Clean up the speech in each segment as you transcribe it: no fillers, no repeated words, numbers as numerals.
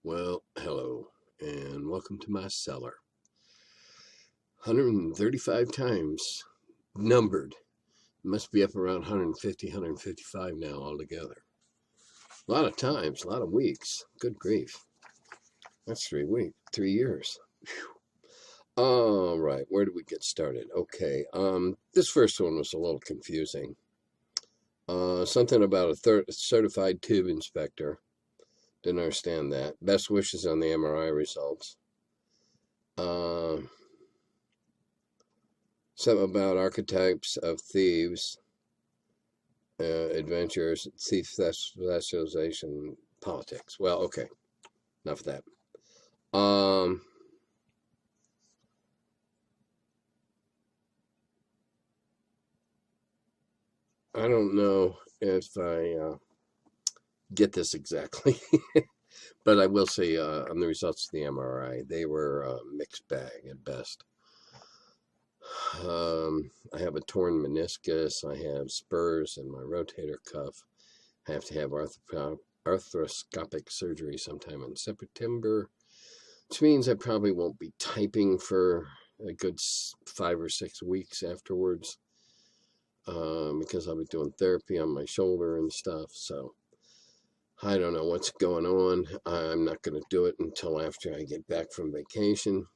Well, hello, and welcome to my cellar. 135 times numbered. Must be up around 150, 155 now altogether. A lot of times, a lot of weeks. Good grief. That's 3 weeks, 3 years. Whew. All right, where do we get started? Okay, this first one was a little confusing. Something about a certified tube inspector. Didn't understand that. Best wishes on the MRI results. Something about archetypes of thieves, adventures, thief specialization, politics. Well, okay, enough of that. I don't know if I get this exactly. But I will say on the results of the MRI, they were a mixed bag at best. I have a torn meniscus. I have spurs in my rotator cuff. I have to have arthroscopic surgery sometime in September, which means I probably won't be typing for a good 5 or 6 weeks afterwards, because I'll be doing therapy on my shoulder and stuff. So I don't know what's going on. I'm not going to do it until after I get back from vacation.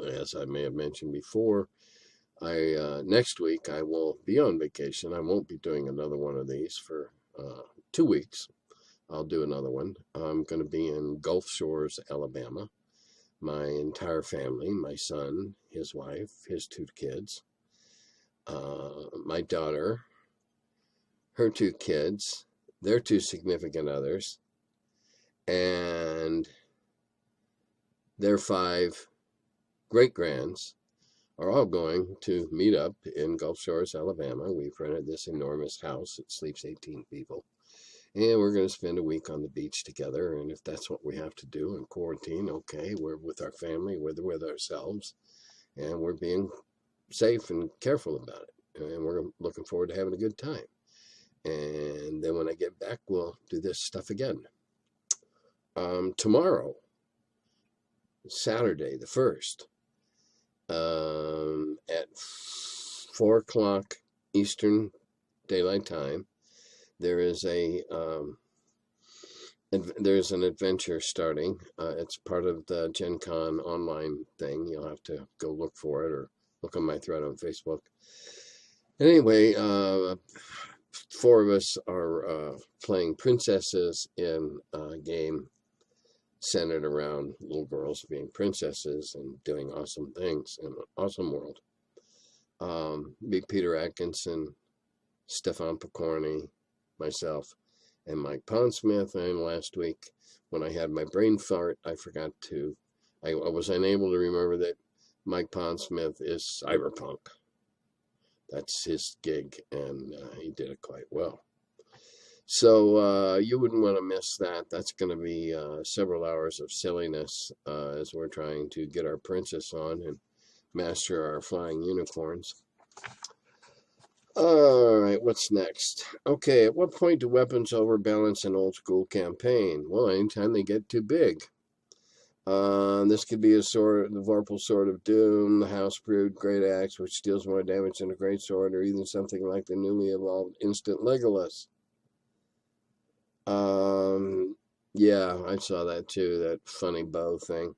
As I may have mentioned before, next week I will be on vacation. I won't be doing another one of these for 2 weeks. I'll do another one. I'm going to be in Gulf Shores, Alabama. My entire family, my son, his wife, his 2 kids, my daughter, her 2 kids, their 2 significant others, and their 5 great-grands are all going to meet up in Gulf Shores, Alabama. We've rented this enormous house. It sleeps 18 people. And we're going to spend a week on the beach together. And if that's what we have to do in quarantine, okay, we're with our family, we're with ourselves, and we're being safe and careful about it. And we're looking forward to having a good time. And then when I get back, we'll do this stuff again. Tomorrow, Saturday the 1st, at 4 o'clock Eastern Daylight Time, there's an adventure starting. It's part of the Gen Con online thing. You'll have to go look for it or look on my thread on Facebook. Anyway, 4 of us are playing princesses in a game centered around little girls being princesses and doing awesome things in an awesome world. Big Peter Atkinson, Stefan Picorni, myself, and Mike Pondsmith. And last week, when I had my brain fart, I was unable to remember that Mike Pondsmith is cyberpunk. That's his gig, and he did it quite well. So you wouldn't want to miss that. That's going to be several hours of silliness as we're trying to get our princess on and master our flying unicorns. All right, what's next? Okay, at what point do weapons overbalance an old school campaign? Well, anytime they get too big. This could be the Vorpal Sword of Doom, the House Brewed Great Axe, which deals more damage than a Great Sword, or even something like the newly evolved Instant Legolas. Yeah, I saw that too, that funny bow thing.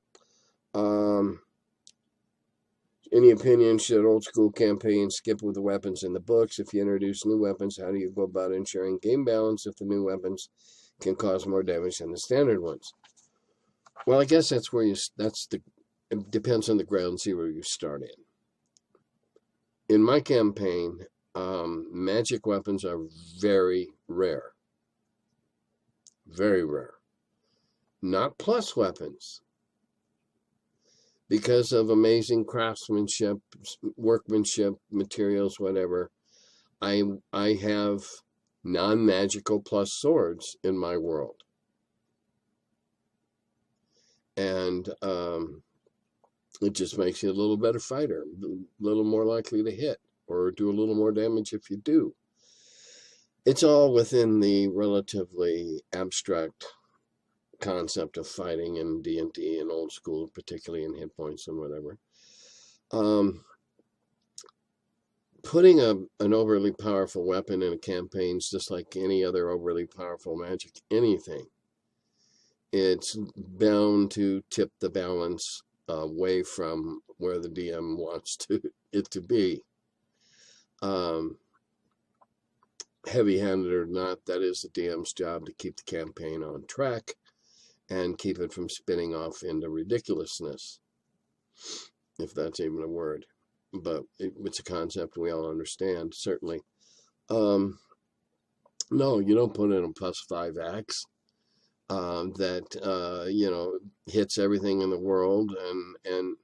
Any opinion, should old school campaigns skip with the weapons in the books? If you introduce new weapons, how do you go about ensuring game balance if the new weapons can cause more damage than the standard ones? Well, I guess it depends on the ground zero you start in. In my campaign, magic weapons are very rare. Very rare. Not plus weapons. Because of amazing craftsmanship, workmanship, materials, whatever, I have non-magical plus swords in my world, and it just makes you a little better fighter, a little more likely to hit or do a little more damage if you do. It's all within the relatively abstract concept of fighting in D&D and old school, particularly in hit points and whatever. Putting an overly powerful weapon in a campaign is just like any other overly powerful magic anything. It's bound to tip the balance away from where the DM wants it to be. Heavy-handed or not, that is the DM's job to keep the campaign on track and keep it from spinning off into ridiculousness, if that's even a word. But it's a concept we all understand, certainly. No, you don't put in a +5 axe that hits everything in the world and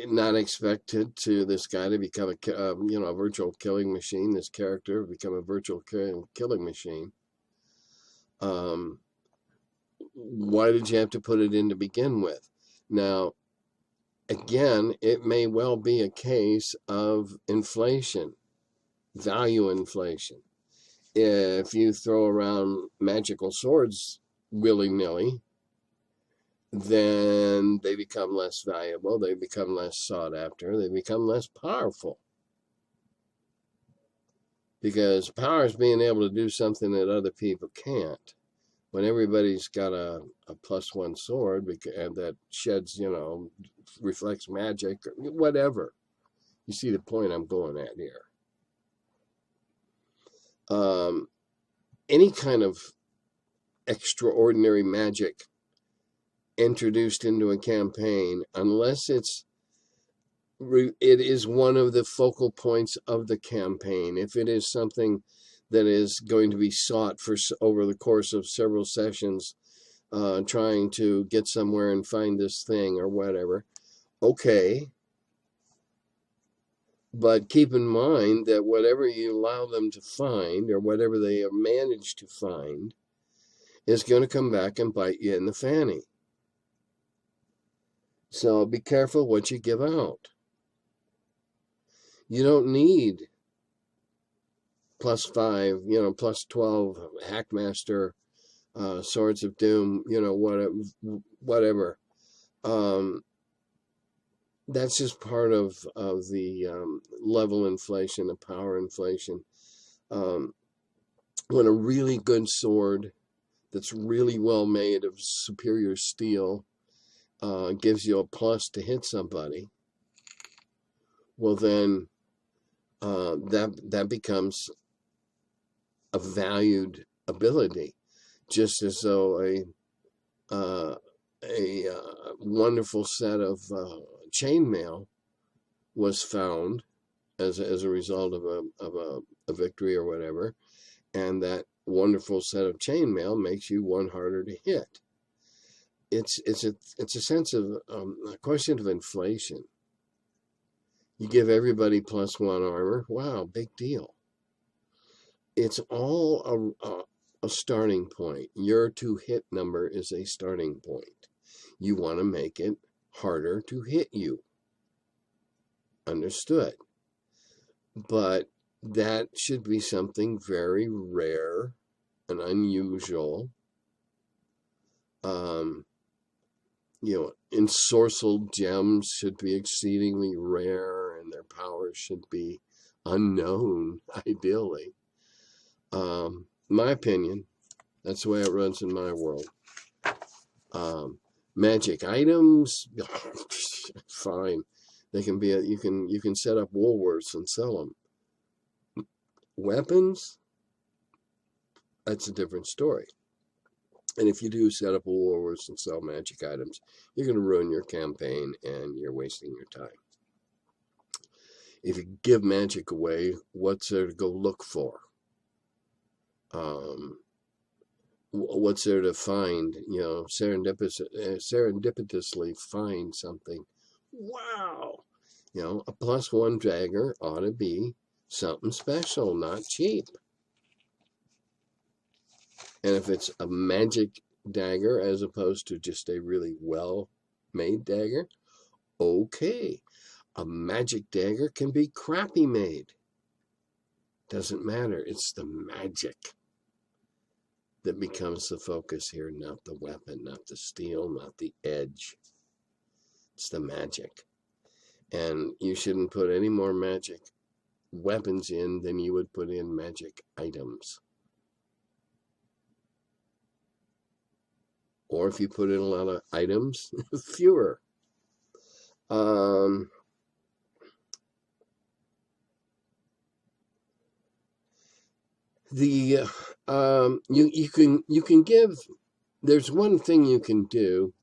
not expected to this guy to become a virtual killing machine. This character become a virtual killing machine. Why did you have to put it in to begin with? Now, again, it may well be a case of inflation, value inflation. If you throw around magical swords willy-nilly, then they become less valuable, they become less sought after, they become less powerful. Because power is being able to do something that other people can't. When everybody's got a +1 sword and that sheds, reflects magic, or whatever. You see the point I'm going at here. Any kind of extraordinary magic introduced into a campaign, unless it is one of the focal points of the campaign, if it is something that is going to be sought for over the course of several sessions, trying to get somewhere and find this thing or whatever, okay. But keep in mind that whatever you allow them to find or whatever they have managed to find is going to come back and bite you in the fanny. So be careful what you give out. You don't need +5, +12 Hackmaster, Swords of Doom, whatever. That's just part of the level inflation, the power inflation. When a really good sword that's really well made of superior steel gives you a plus to hit somebody, well then that becomes a valued ability, just as though a wonderful set of chainmail was found as a result of a victory or whatever, and that wonderful set of chainmail makes you one harder to hit. It's a sense of a question of inflation. You give everybody +1 armor. Wow, big deal. It's all a starting point. Your to-hit number is a starting point. You want to make it harder to hit you. Understood. But that should be something very rare and unusual. Ensorcelled gems should be exceedingly rare, and their powers should be unknown, ideally. My opinion, that's the way it runs in my world. Magic items, fine. They can be you can set up Woolworths and sell them. Weapons, that's a different story. And if you do set up a Woolworths and sell magic items, you're going to ruin your campaign and you're wasting your time. If you give magic away, what's there to go look for? What's there to find? Serendipitously find something. Wow! A +1 dagger ought to be something special, not cheap. And if it's a magic dagger as opposed to just a really well-made dagger, okay. A magic dagger can be crappy made. Doesn't matter. It's the magic that becomes the focus here, not the weapon, not the steel, not the edge. It's the magic. And you shouldn't put any more magic weapons in than you would put in magic items. Or if you put in a lot of items, fewer. You can give. There's one thing you can do.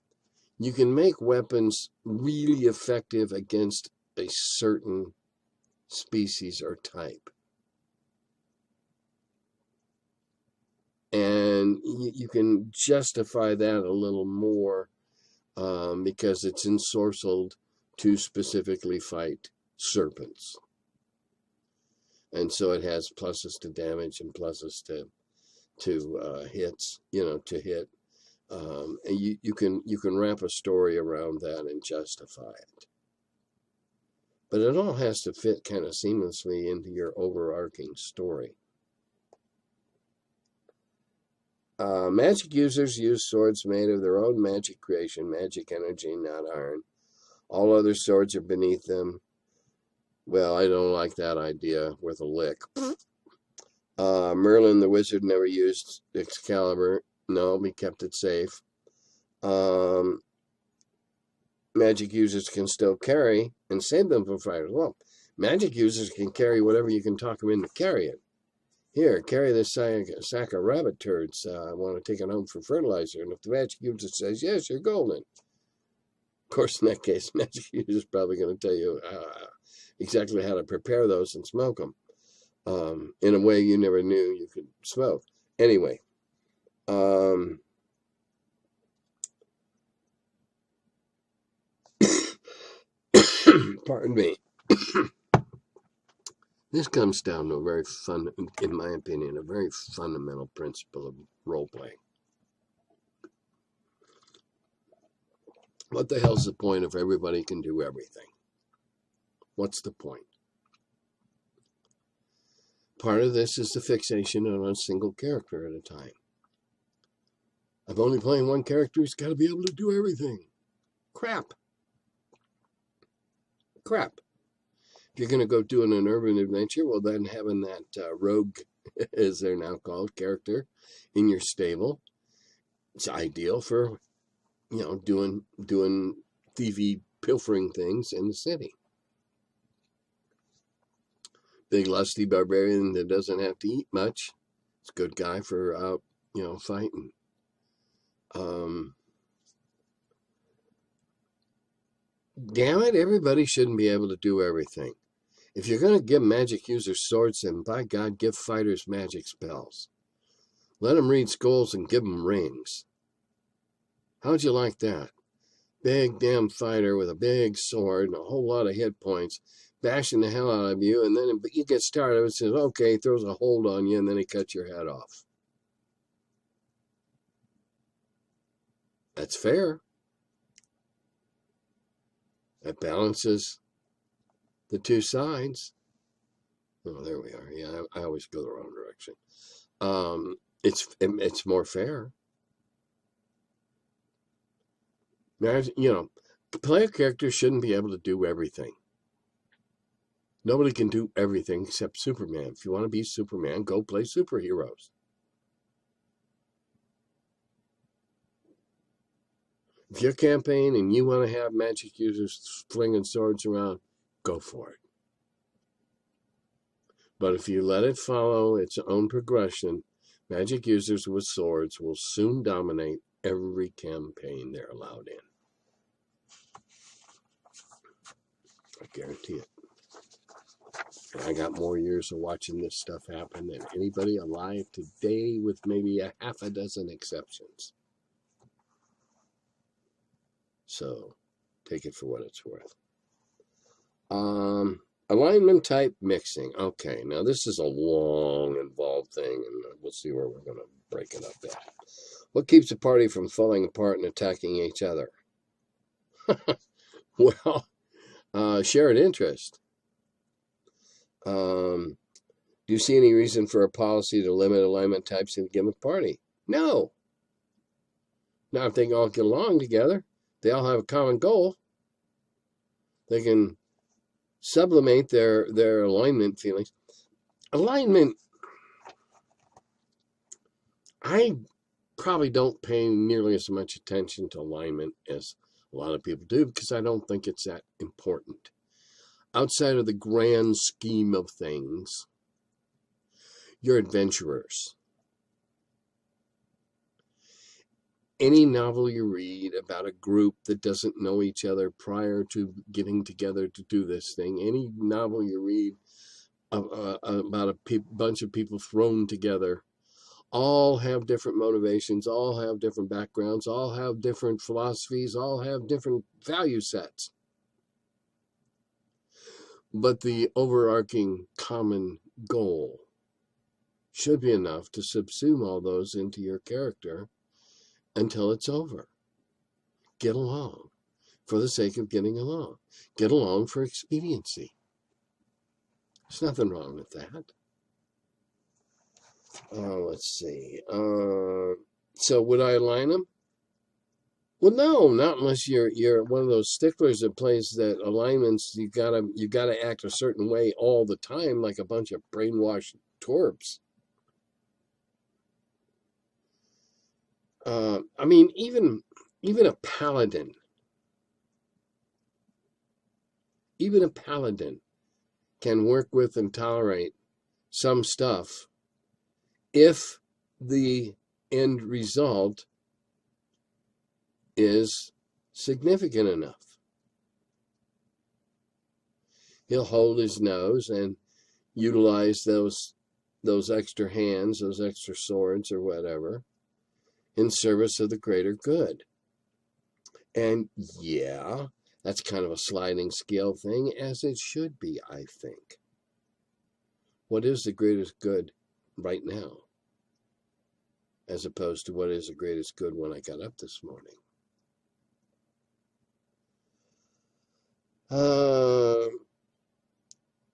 You can make weapons really effective against a certain species or type. And you can justify that a little more because it's ensorcelled to specifically fight serpents. And so it has pluses to damage and pluses to hits, to hit. And you can wrap a story around that and justify it. But it all has to fit kind of seamlessly into your overarching story. Magic users use swords made of their own magic creation, magic energy, not iron. All other swords are beneath them. Well, I don't like that idea worth a lick. Merlin the wizard never used Excalibur. No, he kept it safe. Magic users can still carry and save them from fighters. Well, magic users can carry whatever you can talk them into carrying. Here, carry this sack of rabbit turds. I want to take it home for fertilizer. And if the magic user says, yes, you're golden. Of course, in that case, magic user is probably going to tell you exactly how to prepare those and smoke them in a way you never knew you could smoke. Anyway, pardon me. This comes down to a very in my opinion, a very fundamental principle of role-playing. What the hell's the point if everybody can do everything? What's the point? Part of this is the fixation on a single character at a time. I'm only playing one character, he's got to be able to do everything. Crap. If you're going to go do an urban adventure, well, then having that rogue, as they're now called, character in your stable, it's ideal for, doing thievy, pilfering things in the city. Big, lusty barbarian that doesn't have to eat much. It's a good guy for out, fighting. Damn it, everybody shouldn't be able to do everything. If you're going to give magic users swords, then by God, give fighters magic spells. Let them read scrolls and give them rings. How'd you like that? Big damn fighter with a big sword and a whole lot of hit points, bashing the hell out of you, and then you get started and says, okay, throws a hold on you, and then he cuts your head off. That's fair. That balances the two sides. Oh, there we are. Yeah, I always go the wrong direction. It's more fair. Now, player characters shouldn't be able to do everything. Nobody can do everything except Superman. If you want to be Superman, go play superheroes. If you're campaigning and you want to have magic users flinging swords around, go for it. But if you let it follow its own progression, magic users with swords will soon dominate every campaign they're allowed in. I guarantee it. And I got more years of watching this stuff happen than anybody alive today, with maybe a half a dozen exceptions. So take it for what it's worth. Alignment type mixing. Okay, now this is a long, involved thing, and we'll see where we're going to break it up at. What keeps a party from falling apart and attacking each other? Well, shared interest. Do you see any reason for a policy to limit alignment types in a given party? No. Now, if they can all get along together, they all have a common goal, they can sublimate their alignment feelings. Alignment, I probably don't pay nearly as much attention to alignment as a lot of people do because I don't think it's that important. Outside of the grand scheme of things, you're adventurers. Any novel you read about a group that doesn't know each other prior to getting together to do this thing, any novel you read about a bunch of people thrown together, all have different motivations, all have different backgrounds, all have different philosophies, all have different value sets. But the overarching common goal should be enough to subsume all those into your character until it's over. Get along for the sake of getting along. Get along for expediency. There's nothing wrong with that. Let's see. So would I align them? Well, no, not unless you're one of those sticklers that plays that alignments. You gotta act a certain way all the time, like a bunch of brainwashed twerps. I mean, even a paladin, can work with and tolerate some stuff if the end result is significant enough. He'll hold his nose and utilize those extra hands, those extra swords or whatever, in service of the greater good. And yeah, that's kind of a sliding scale thing, as it should be, I think. What is the greatest good right now, as opposed to what is the greatest good when I got up this morning?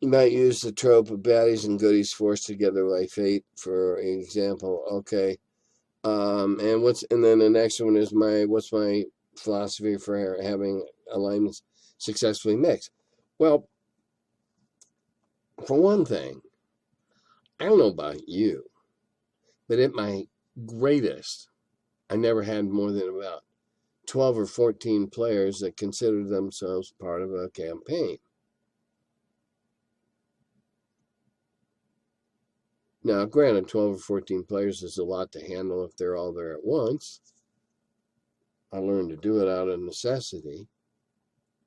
You might use the trope of baddies and goodies forced together by fate, for example. Okay. And then the next one is what's my philosophy for having alignments successfully mixed? Well, for one thing, I don't know about you, but at my greatest, I never had more than about 12 or 14 players that considered themselves part of a campaign. Now, granted, 12 or 14 players is a lot to handle if they're all there at once. I learned to do it out of necessity.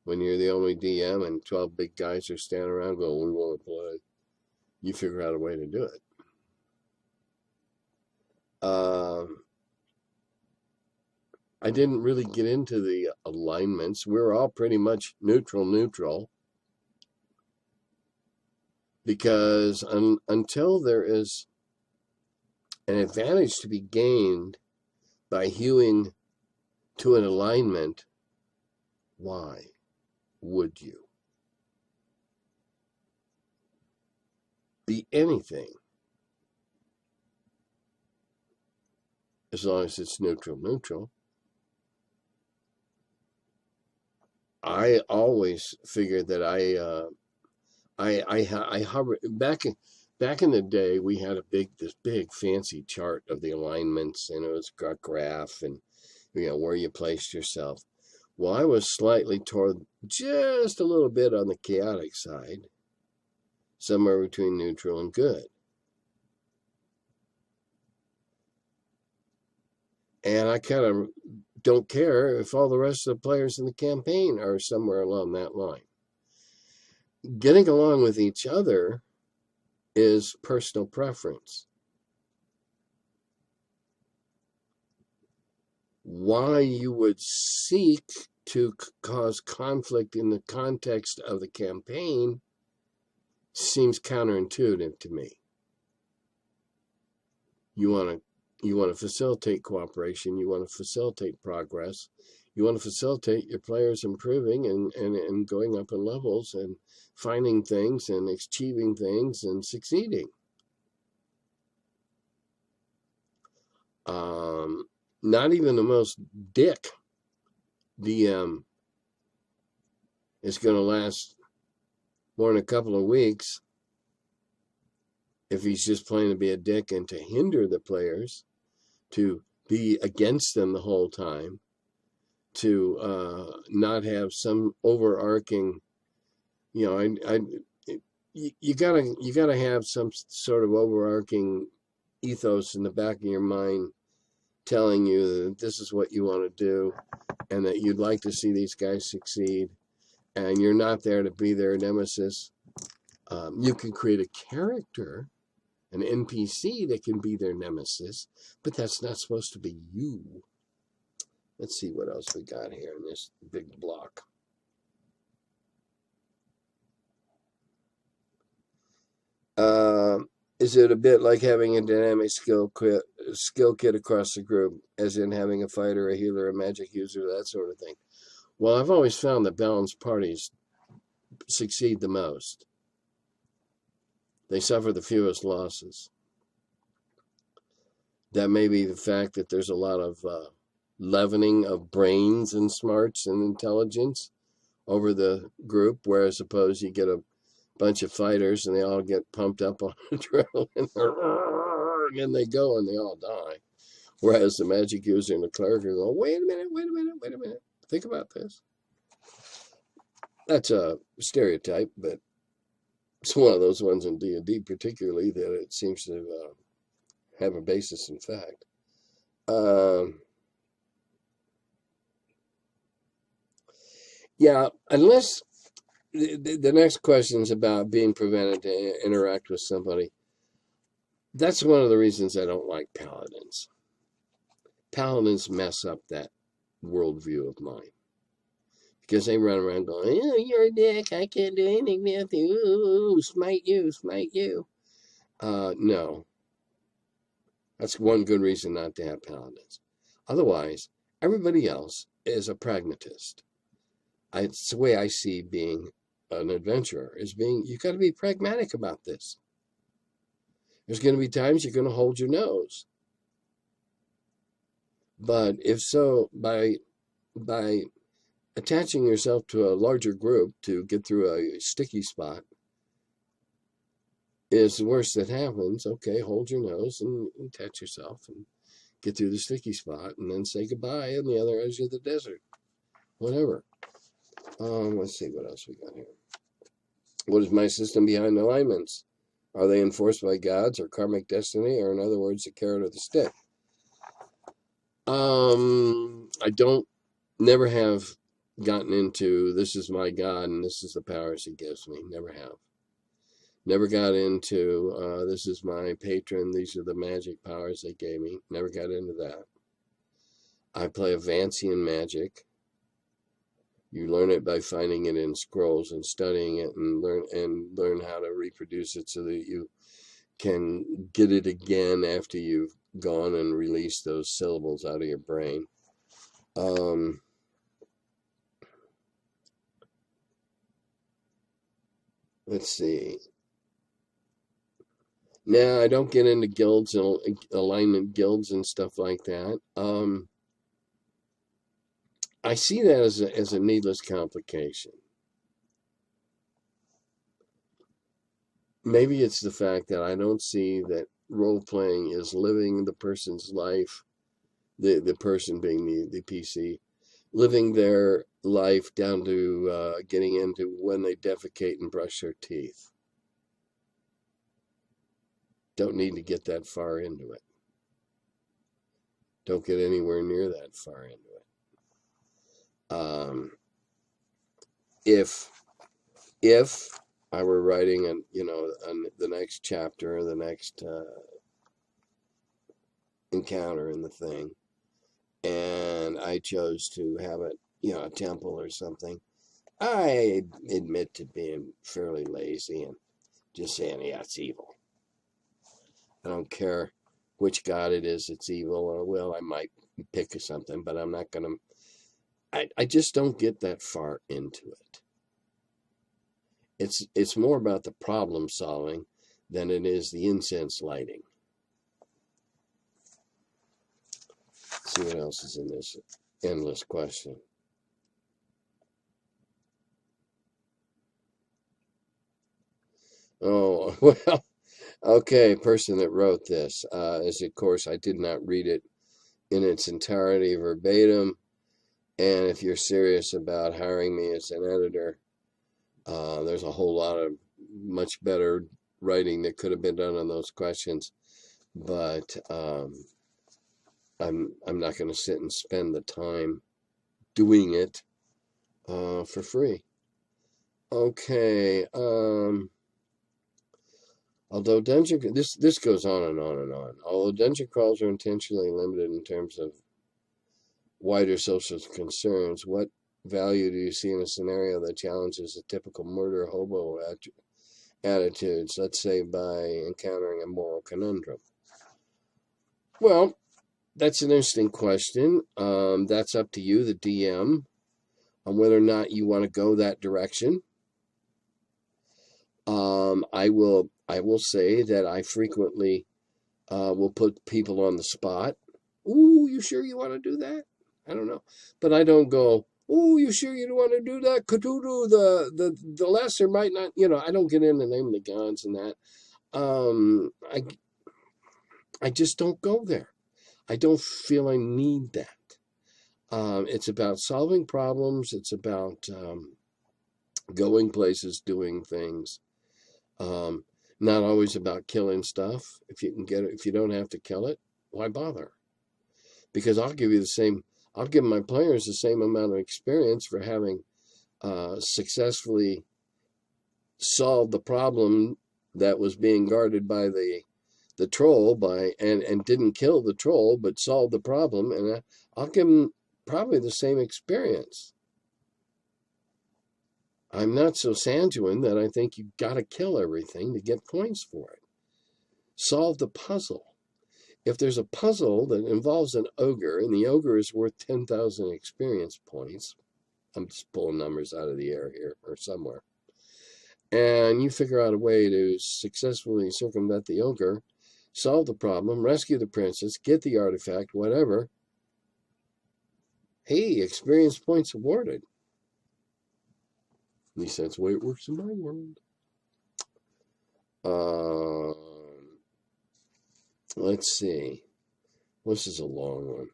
When you're the only DM and 12 big guys are standing around going, we want to play, you figure out a way to do it. I didn't really get into the alignments. We were all pretty much neutral. Because until there is an advantage to be gained by hewing to an alignment, why would you? Be anything as long as it's neutral. I always figured that I hover back in the day. We had this big fancy chart of the alignments, and it was a graph, and where you placed yourself. Well, I was slightly toward just a little bit on the chaotic side, somewhere between neutral and good. And I kind of don't care if all the rest of the players in the campaign are somewhere along that line. Getting along with each other is personal preference. Why you would seek to cause conflict in the context of the campaign seems counterintuitive to me. You want to facilitate cooperation. You want to facilitate progress. You want to facilitate your players improving and going up in levels and finding things and achieving things and succeeding. Not even the most dick DM is going to last more than a couple of weeks if he's just playing to be a dick and to hinder the players, to be against them the whole time, to not have some overarching, you gotta have some sort of overarching ethos in the back of your mind telling you that this is what you want to do and that you'd like to see these guys succeed, and you're not there to be their nemesis. You can create a character, an NPC that can be their nemesis, but that's not supposed to be you. Let's see what else we got here in this big block. Is it a bit like having a dynamic skill kit across the group, as in having a fighter, a healer, a magic user, that sort of thing? Well, I've always found that balanced parties succeed the most. They suffer the fewest losses. That may be the fact that there's a lot of leavening of brains and smarts and intelligence over the group, whereas suppose you get a bunch of fighters and they all get pumped up on adrenaline and they go and they all die. Whereas the magic user and the cleric are going, wait a minute. Think about this. That's a stereotype, but it's one of those ones in D&D particularly that it seems to have a basis in fact. Yeah, unless the next question is about being prevented to interact with somebody. That's one of the reasons I don't like paladins. Paladins mess up that worldview of mine. Because they run around going, oh, you're a dick, I can't do anything with you, ooh, smite you. No. That's one good reason not to have paladins. Otherwise, everybody else is a pragmatist. It's the way I see being an adventurer, is you've got to be pragmatic about this. There's going to be times you're going to hold your nose. But if so, by attaching yourself to a larger group to get through a sticky spot is the worst that happens. Okay, hold your nose and attach yourself and get through the sticky spot and then say goodbye on the other edge of the desert. Whatever. Let's see what else we got here. What is my system behind alignments? Are they enforced by gods or karmic destiny, or in other words, the carrot or the stick? Never have gotten into this is my God and this is the powers he gives me. Never have. Never got into this is my patron, these are the magic powers they gave me. Never got into that. I play Avancian magic. You learn it by finding it in scrolls and studying it and learn how to reproduce it so that you can get it again after you've gone and released those syllables out of your brain. Let's see. Now, I don't get into guilds and alignment guilds and stuff like that. I see that as a needless complication. Maybe it's the fact that I don't see that role-playing is living the person's life, the person being the PC, living their life down to getting into when they defecate and brush their teeth. Don't need to get that far into it. Don't get anywhere near that far into it. If I were writing the next chapter or the next encounter in the thing, and I chose to have it, a temple or something, I admit to being fairly lazy and just saying, yeah, it's evil. I don't care which god it is that's evil, or, well, I might pick something, but I'm not going to. I just don't get that far into it. It's more about the problem solving than it is the incense lighting. Let's see what else is in this endless question. Oh, well, okay, person that wrote this is, of course, I did not read it in its entirety verbatim. And if you're serious about hiring me as an editor, there's a whole lot of much better writing that could have been done on those questions. But I'm not going to sit and spend the time doing it for free. Okay. Although dungeon, this goes on and on and on. Although dungeon crawls are intentionally limited in terms of wider social concerns, what value do you see in a scenario that challenges the typical murder hobo attitudes, let's say by encountering a moral conundrum? Well, that's an interesting question. That's up to you, the DM, on whether or not you want to go that direction. I will say that I frequently will put people on the spot. Ooh, you sure you want to do that? I don't know, but I don't go, ooh, you sure you don't want to do that? Cthulhu, the lesser might not. I don't get into naming the gods and that. I just don't go there. I don't feel I need that. It's about solving problems. It's about going places, doing things. Not always about killing stuff. If you can get it, if you don't have to kill it, why bother? Because I'll give my players the same amount of experience for having successfully solved the problem that was being guarded by the troll and didn't kill the troll, but solved the problem, and I'll give them probably the same experience. I'm not so sanguine that I think you've got to kill everything to get points for it. Solve the puzzle. If there's a puzzle that involves an ogre, and the ogre is worth 10,000 experience points, I'm just pulling numbers out of the air here or somewhere, and you figure out a way to successfully circumvent the ogre, solve the problem, rescue the princess, get the artifact, whatever, hey, experience points awarded. At least that's the way it works in my world. Let's see. This is a long one.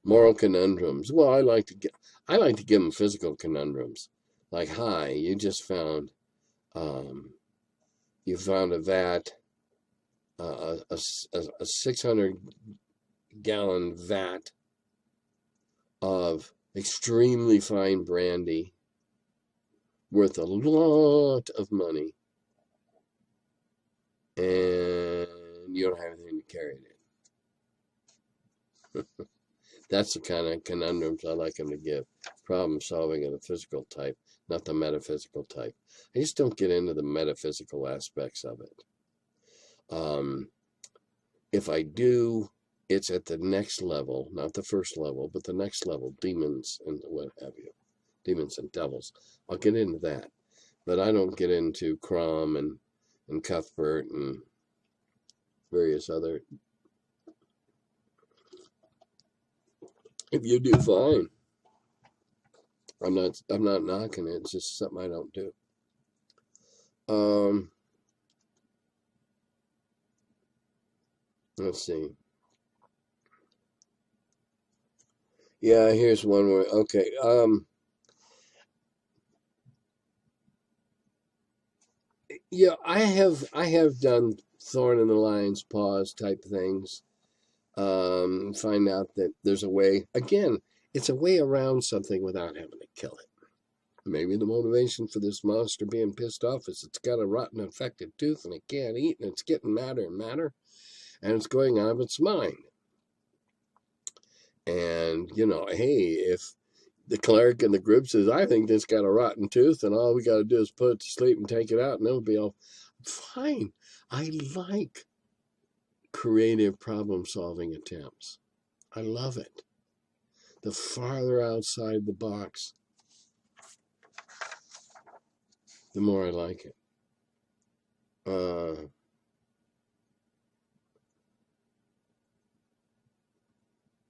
Moral conundrums. Well, I like to give them physical conundrums. Like, hi, you just found you found a vat, a 600-gallon vat of extremely fine brandy worth a lot of money, and you don't have anything to carry it in. That's the kind of conundrums I like them to give. Problem solving of the physical type, not the metaphysical type. I just don't get into the metaphysical aspects of it. If I do, it's at the next level, not the first level, but the next level, demons and what have you. Demons and devils. I'll get into that. But I don't get into Crom and Cuthbert and various other. If you do, fine. I'm not knocking it. It's just something I don't do. Let's see. Yeah, here's one where, okay. Yeah, I have done thorn in the lion's paws type things. Find out that there's a way. Again, it's a way around something without having to kill it. Maybe the motivation for this monster being pissed off is it's got a rotten infected tooth and it can't eat, and it's getting madder and madder, and it's going out of its mind. And hey, if the cleric in the group says, I think this got a rotten tooth, and all we got to do is put it to sleep and take it out, and it'll be all fine. I like creative problem solving attempts. I love it. The farther outside the box, the more I like it.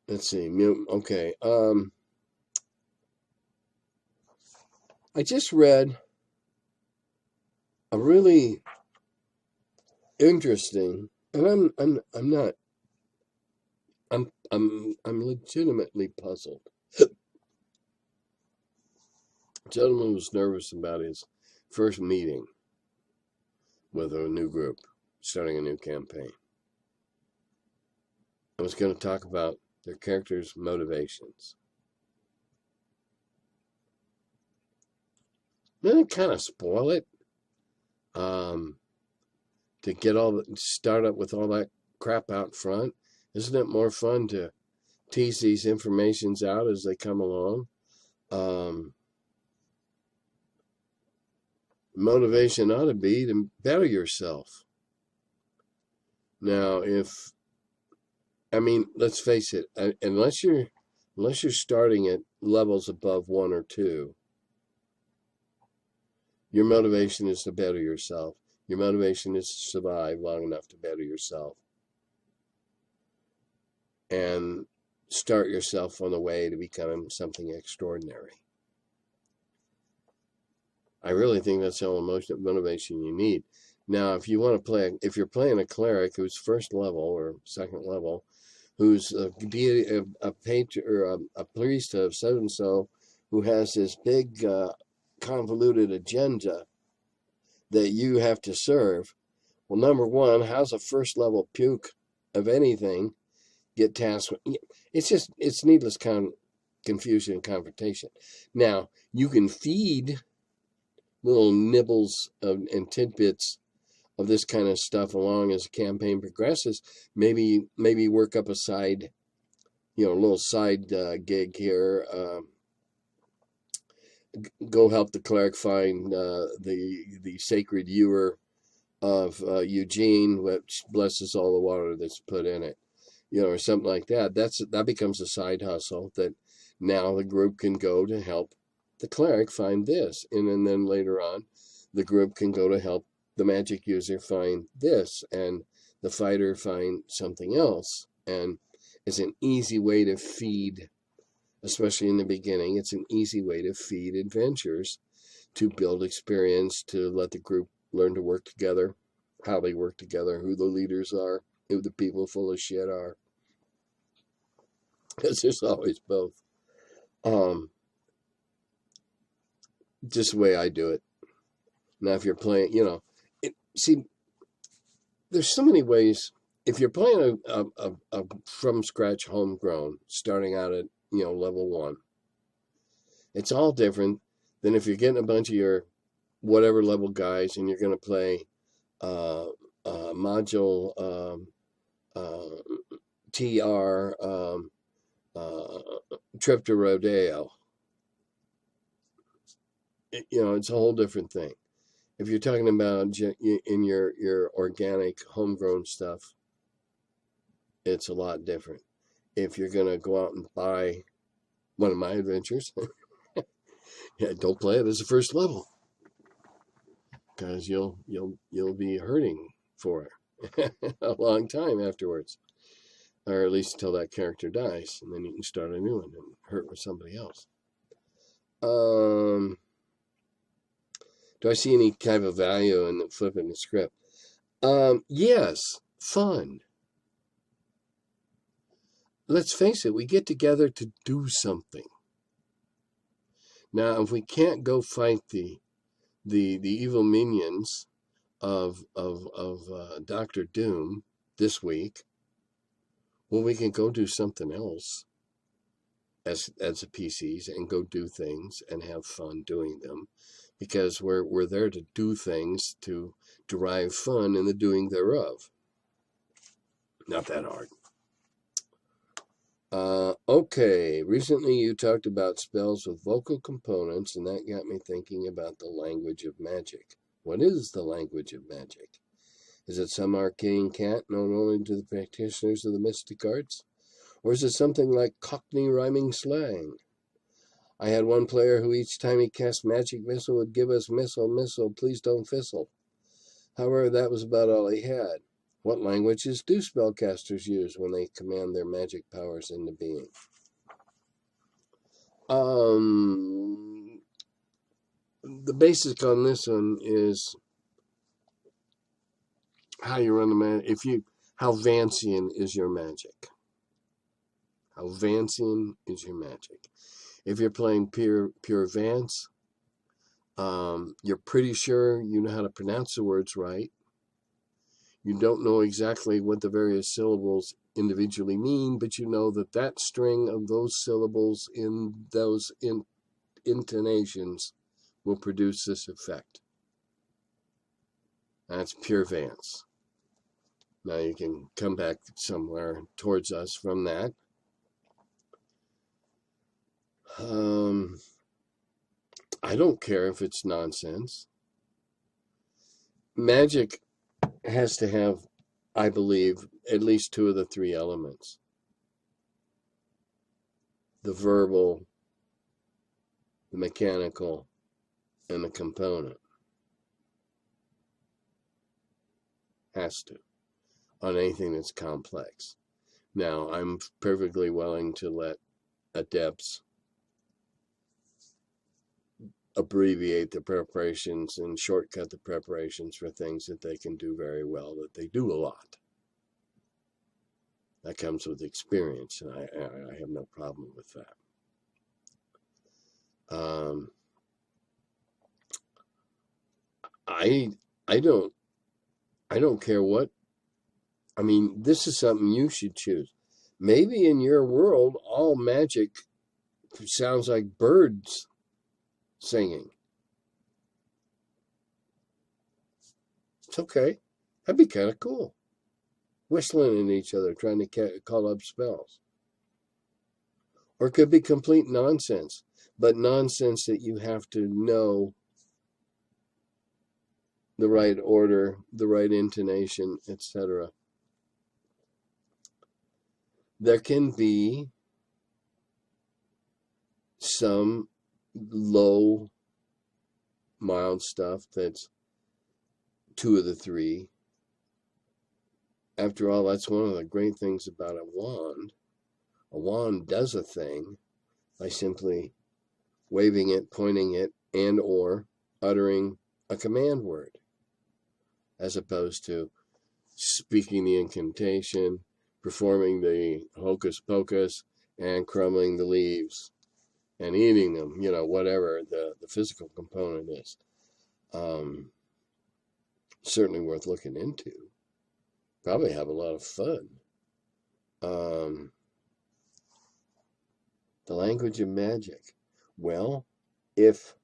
Let's see. Okay. I just read a really interesting, and I'm legitimately puzzled. A gentleman was nervous about his first meeting with a new group, starting a new campaign. I was going to talk about their characters' motivations. Then it kind of spoil it. To get start up with all that crap out front. Isn't it more fun to tease these informations out as they come along? Motivation ought to be to better yourself. Now, let's face it, unless you're starting at levels above 1 or 2, your motivation is to better yourself. Your motivation is to survive long enough to better yourself and start yourself on the way to becoming something extraordinary. I really think that's the only motivation you need. Now, if you're playing a cleric who's first level or second level, who's a patron or a priest of so and so, who has this big convoluted agenda that you have to serve. Well, number one, how's a first level puke of anything get tasked with? It's needless confusion and confrontation. Now, you can feed little nibbles and tidbits of this kind of stuff along as the campaign progresses. Maybe work up a side, a little side gig here. Go help the cleric find the sacred ewer of Eugene, which blesses all the water that's put in it, or something like that. That becomes a side hustle that now the group can go to help the cleric find this, and then later on, the group can go to help the magic user find this, and the fighter find something else. And it's an easy way to feed. Especially in the beginning, it's an easy way to feed adventures, to build experience, to let the group learn to work together, how they work together, who the leaders are, who the people full of shit are. Because there's always both. Just the way I do it. Now, if you're playing, there's so many ways. If you're playing a from scratch homegrown, starting out at level 1, it's all different than if you're getting a bunch of your whatever level guys and you're going to play module TR trip to Rodeo. It's a whole different thing. If you're talking about in your organic homegrown stuff, it's a lot different. If you're going to go out and buy one of my adventures, don't play it as a first level, because you'll be hurting for it a long time afterwards, or at least until that character dies, and then you can start a new one and hurt with somebody else. Do I see any kind of value in flipping the script? Yes, fun. Let's face it, we get together to do something. Now, if we can't go fight the evil minions of Doctor Doom this week, well, we can go do something else as the PCs and go do things and have fun doing them, because we're there to do things to derive fun in the doing thereof. Not that hard. Okay, recently you talked about spells with vocal components, and that got me thinking about the language of magic. What is the language of magic? Is it some arcane cant known only to the practitioners of the mystic arts? Or is it something like Cockney rhyming slang? I had one player who each time he cast magic missile would give us missile, missile, please don't fizzle. However, that was about all he had. What languages do spellcasters use when they command their magic powers into being? The basic on this one is how you run the magic. How Vancian is your magic? How Vancian is your magic? If you're playing pure Vance, you're pretty sure you know how to pronounce the words right. You don't know exactly what the various syllables individually mean, but you know that that string of those syllables in those intonations will produce this effect. That's pure Vance. Now you can come back somewhere towards us from that. I don't care if it's nonsense. Magic has to have, I believe, at least two of the three elements: the verbal, the mechanical, and the component. Has to, on anything that's complex. Now, I'm perfectly willing to let adepts abbreviate the preparations and shortcut the preparations for things that they can do very well, that they do a lot. That comes with experience, and I have no problem with that. I don't care what. I mean, this is something you should choose. Maybe in your world, all magic sounds like birds singing. It's okay. That'd be kind of cool. Whistling at each other, trying to call up spells. Or it could be complete nonsense, but nonsense that you have to know the right order, the right intonation, etc. There can be some low, mild stuff that's two of the three. After all, that's one of the great things about a wand. A wand does a thing by simply waving it, pointing it, and or uttering a command word, as opposed to speaking the incantation, performing the hocus pocus, and crumbling the leaves and eating them, whatever the physical component is. Certainly worth looking into. Probably have a lot of fun. The language of magic. Well, if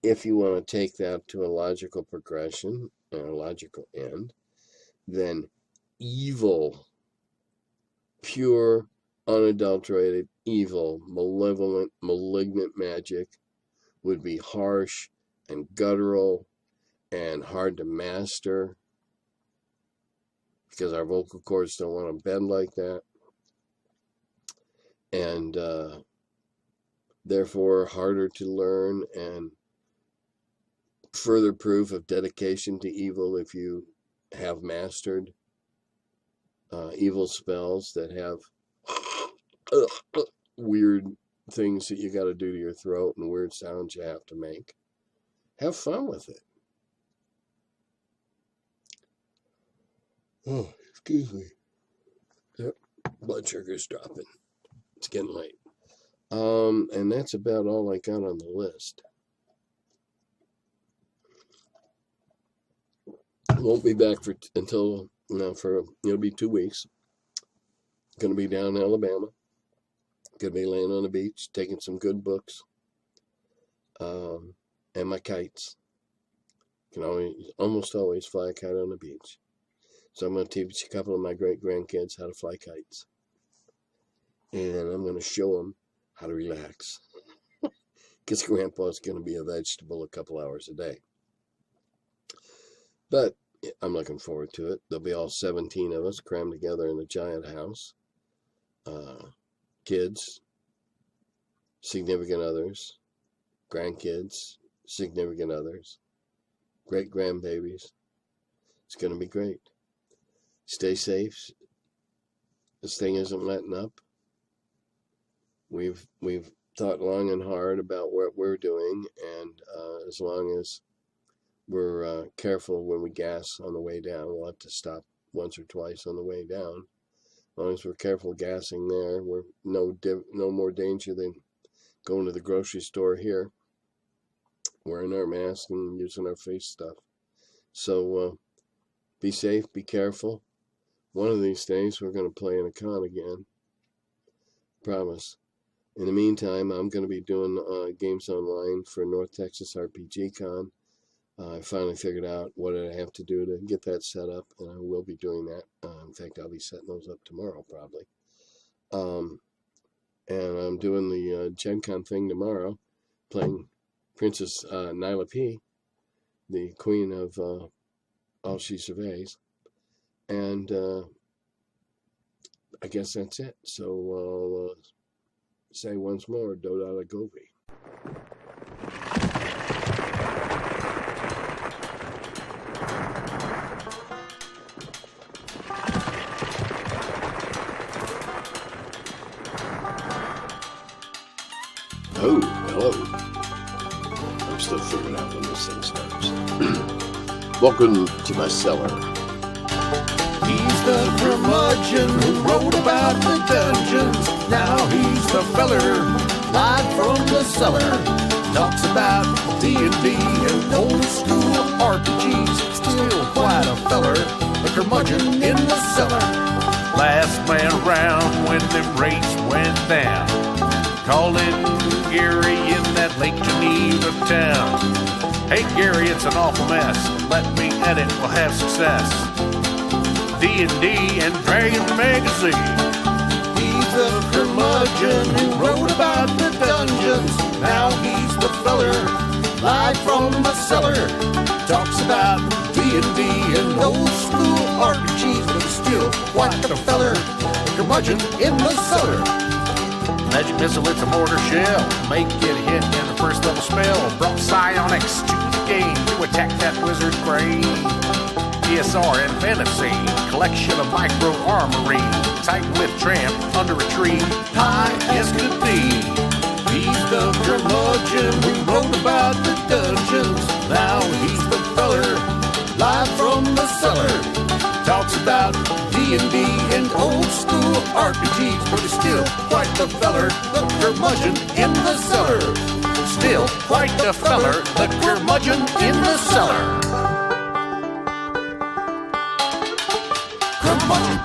you want to take that to a logical progression and a logical end, then evil, pure, unadulterated, evil, malevolent, malignant magic would be harsh and guttural and hard to master because our vocal cords don't want to bend like that. And therefore harder to learn, and further proof of dedication to evil if you have mastered evil spells that have weird things that you got to do to your throat and weird sounds you have to make. Have fun with it. Oh, excuse me. Yep, blood sugar's dropping. It's getting late. And that's about all I got on the list. Won't be back until it'll be 2 weeks. Going to be down in Alabama. Going to be laying on the beach, taking some good books, and my kites. Can almost always fly a kite on the beach. So I'm going to teach a couple of my great grandkids how to fly kites. and I'm going to show him how to relax. Because Grandpa's going to be a vegetable a couple hours a day. But I'm looking forward to it. There'll be all 17 of us crammed together in a giant house. Kids, significant others, grandkids, significant others, great-grandbabies. It's going to be great. Stay safe. This thing isn't letting up. We've thought long and hard about what we're doing, and as long as we're careful when we gas on the way down, we'll have to stop once or twice on the way down. As long as we're careful gassing there, we're no more danger than going to the grocery store here, wearing our mask and using our face stuff. So be safe, be careful. One of these days we're going to play in a con again. Promise. In the meantime, I'm going to be doing games online for North Texas RPG Con. I finally figured out what I have to do to get that set up, and I will be doing that. In fact, I'll be setting those up tomorrow, probably. And I'm doing the Gen Con thing tomorrow, playing Princess Nyla P, the queen of all she surveys. And I guess that's it. So I'll say once more, Dodala Govi. Oh, hello. I'm still figuring out when this thing starts. Welcome to my cellar. He's the curmudgeon who wrote about the dungeons. Now he's the feller, live from the cellar. Talks about D&D and old school RPGs. Still quite a feller, the curmudgeon in the cellar. Last man around when them rates went down. Calling Gary in that Lake Geneva town. Hey Gary, it's an awful mess. Let me edit, we'll have success. D&D and Dragon Magazine. He's the curmudgeon who wrote about the dungeons. Now he's the feller, live from the cellar. Talks about D&D and old school RPGs, but he's still quite the feller, the curmudgeon in the cellar. Magic missile, it's a mortar shell. Make it hit in the first level spell. Brought psionics to the game to attack that wizard's brain. ESR and fantasy, collection of micro armory. Tight with tramp under a tree, high as could be. He's the curmudgeon who wrote about the dungeons. Now he's the feller, live from the cellar. Talks about D&D and old school RPGs, but he's still quite the feller, the curmudgeon in the cellar. Still quite the feller, the curmudgeon in the cellar. Curmudgeon.